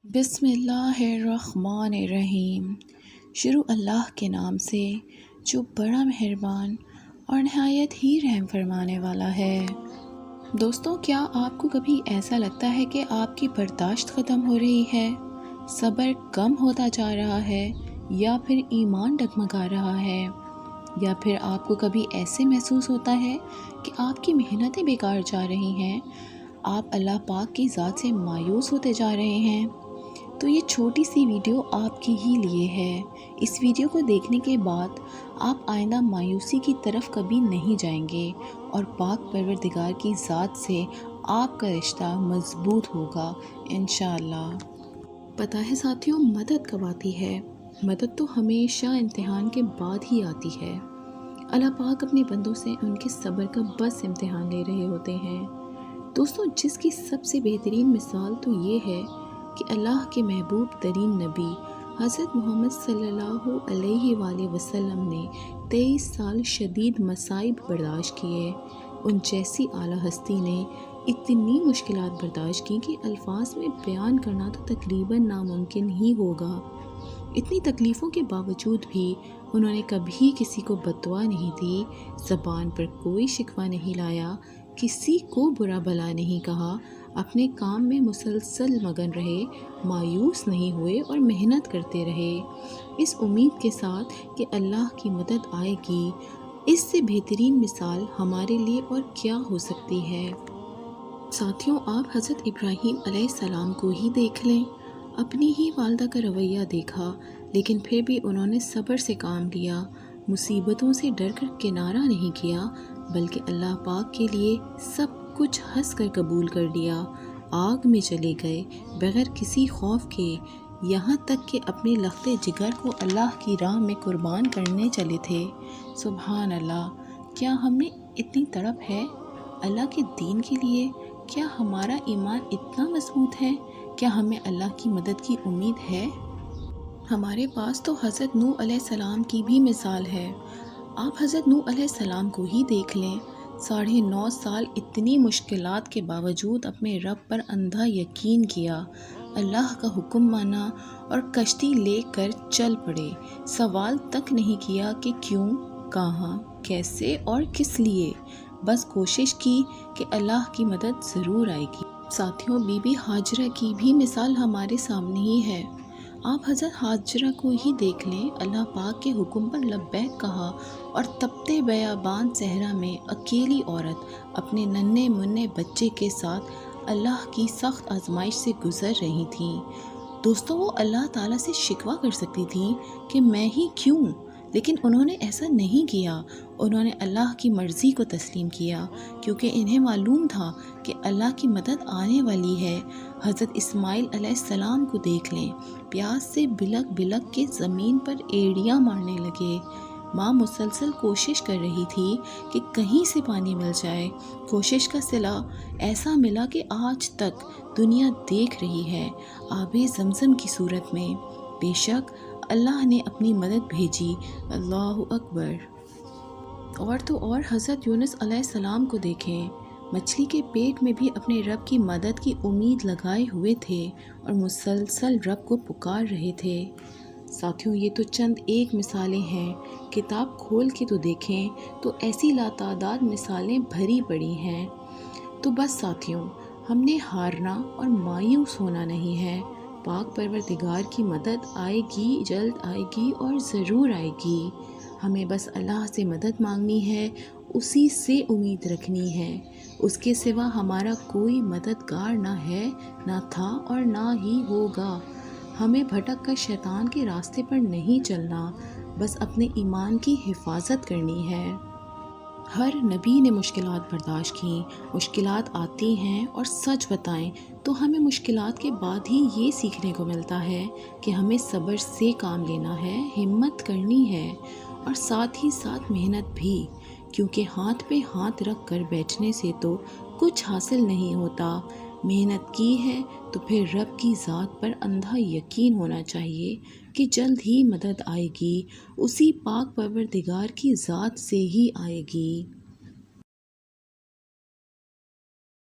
بسم اللہ الرحمن الرحیم۔ شروع اللہ کے نام سے جو بڑا مہربان اور نہایت ہی رحم فرمانے والا ہے۔ دوستوں، کیا آپ کو کبھی ایسا لگتا ہے کہ آپ کی برداشت ختم ہو رہی ہے، صبر کم ہوتا جا رہا ہے، یا پھر ایمان ڈگمگا رہا ہے، یا پھر آپ کو کبھی ایسے محسوس ہوتا ہے کہ آپ کی محنتیں بیکار جا رہی ہیں، آپ اللہ پاک کی ذات سے مایوس ہوتے جا رہے ہیں؟ تو یہ چھوٹی سی ویڈیو آپ کے ہی لیے ہے۔ اس ویڈیو کو دیکھنے کے بعد آپ آئندہ مایوسی کی طرف کبھی نہیں جائیں گے اور پاک پروردگار کی ذات سے آپ کا رشتہ مضبوط ہوگا انشاءاللہ۔ پتہ ہے ساتھیوں، مدد کب آتی ہے؟ مدد تو ہمیشہ امتحان کے بعد ہی آتی ہے۔ اللہ پاک اپنے بندوں سے ان کے صبر کا بس امتحان لے رہے ہوتے ہیں۔ دوستوں، جس کی سب سے بہترین مثال تو یہ ہے کہ اللہ کے محبوب ترین نبی حضرت محمد صلی اللہ علیہ وآلہ وسلم نے 23 سال شدید مصائب برداشت کیے۔ ان جیسی اعلیٰ ہستی نے اتنی مشکلات برداشت کی کہ الفاظ میں بیان کرنا تو تقریباً ناممکن ہی ہوگا۔ اتنی تکلیفوں کے باوجود بھی انہوں نے کبھی کسی کو بد دعا نہیں دی، زبان پر کوئی شکوہ نہیں لایا، کسی کو برا بھلا نہیں کہا، اپنے کام میں مسلسل مگن رہے، مایوس نہیں ہوئے اور محنت کرتے رہے، اس امید کے ساتھ کہ اللہ کی مدد آئے گی۔ اس سے بہترین مثال ہمارے لیے اور کیا ہو سکتی ہے؟ ساتھیوں، آپ حضرت ابراہیم علیہ السلام کو ہی دیکھ لیں۔ اپنی ہی والدہ کا رویہ دیکھا، لیکن پھر بھی انہوں نے صبر سے کام لیا، مصیبتوں سے ڈر کر کنارہ نہیں کیا، بلکہ اللہ پاک کے لیے سب کچھ ہنس کر قبول کر لیا۔ آگ میں چلے گئے بغیر کسی خوف کے، یہاں تک کہ اپنے لخت جگر کو اللہ کی راہ میں قربان کرنے چلے تھے۔ سبحان اللہ! کیا ہم میں اتنی تڑپ ہے اللہ کے دین کے لیے؟ کیا ہمارا ایمان اتنا مضبوط ہے؟ کیا ہمیں اللہ کی مدد کی امید ہے؟ ہمارے پاس تو حضرت نوح علیہ السلام کی بھی مثال ہے۔ آپ حضرت نوح علیہ السلام کو ہی دیکھ لیں۔ 9.5 سال اتنی مشکلات کے باوجود اپنے رب پر اندھا یقین کیا، اللہ کا حکم مانا اور کشتی لے کر چل پڑے۔ سوال تک نہیں کیا کہ کیوں، کہاں، کیسے اور کس لیے، بس کوشش کی کہ اللہ کی مدد ضرور آئے گی۔ ساتھیوں، بی بی ہاجرہ کی بھی مثال ہمارے سامنے ہی ہے۔ آپ حضرت ہاجرہ کو ہی دیکھ لیں۔ اللہ پاک کے حکم پر لبیک کہا اور تپتے بیابان صحرا میں اکیلی عورت اپنے ننھے منھے بچے کے ساتھ اللہ کی سخت آزمائش سے گزر رہی تھیں۔ دوستوں، وہ اللہ تعالیٰ سے شکوہ کر سکتی تھیں کہ میں ہی کیوں، لیکن انہوں نے ایسا نہیں کیا۔ انہوں نے اللہ کی مرضی کو تسلیم کیا، کیونکہ انہیں معلوم تھا کہ اللہ کی مدد آنے والی ہے۔ حضرت اسماعیل علیہ السلام کو دیکھ لیں۔ پیاس سے بلک بلک کے زمین پر ایڑیاں مارنے لگے۔ ماں مسلسل کوشش کر رہی تھی کہ کہیں سے پانی مل جائے۔ کوشش کا صلہ ایسا ملا کہ آج تک دنیا دیکھ رہی ہے، آب زمزم کی صورت میں۔ بے شک اللہ نے اپنی مدد بھیجی۔ اللہ اکبر! اور تو اور حضرت یونس علیہ السلام کو دیکھیں۔ مچھلی کے پیٹ میں بھی اپنے رب کی مدد کی امید لگائے ہوئے تھے اور مسلسل رب کو پکار رہے تھے۔ ساتھیوں، یہ تو چند ایک مثالیں ہیں۔ کتاب کھول کے تو دیکھیں تو ایسی لاتعداد مثالیں بھری پڑی ہیں۔ تو بس ساتھیوں، ہم نے ہارنا اور مایوس ہونا نہیں ہے۔ پاک پروردگار کی مدد آئے گی، جلد آئے گی اور ضرور آئے گی۔ ہمیں بس اللہ سے مدد مانگنی ہے، اسی سے امید رکھنی ہے۔ اس کے سوا ہمارا کوئی مددگار نہ ہے، نہ تھا اور نہ ہی ہوگا۔ ہمیں بھٹک کر شیطان کے راستے پر نہیں چلنا، بس اپنے ایمان کی حفاظت کرنی ہے۔ ہر نبی نے مشکلات برداشت کیں۔ مشکلات آتی ہیں اور سچ بتائیں تو ہمیں مشکلات کے بعد ہی یہ سیکھنے کو ملتا ہے کہ ہمیں صبر سے کام لینا ہے، ہمت کرنی ہے اور ساتھ ہی ساتھ محنت بھی، کیونکہ ہاتھ پہ ہاتھ رکھ کر بیٹھنے سے تو کچھ حاصل نہیں ہوتا۔ محنت کی ہے تو پھر رب کی ذات پر اندھا یقین ہونا چاہیے کہ جلد ہی مدد آئے گی، اسی پاک پروردگار کی ذات سے ہی آئے گی۔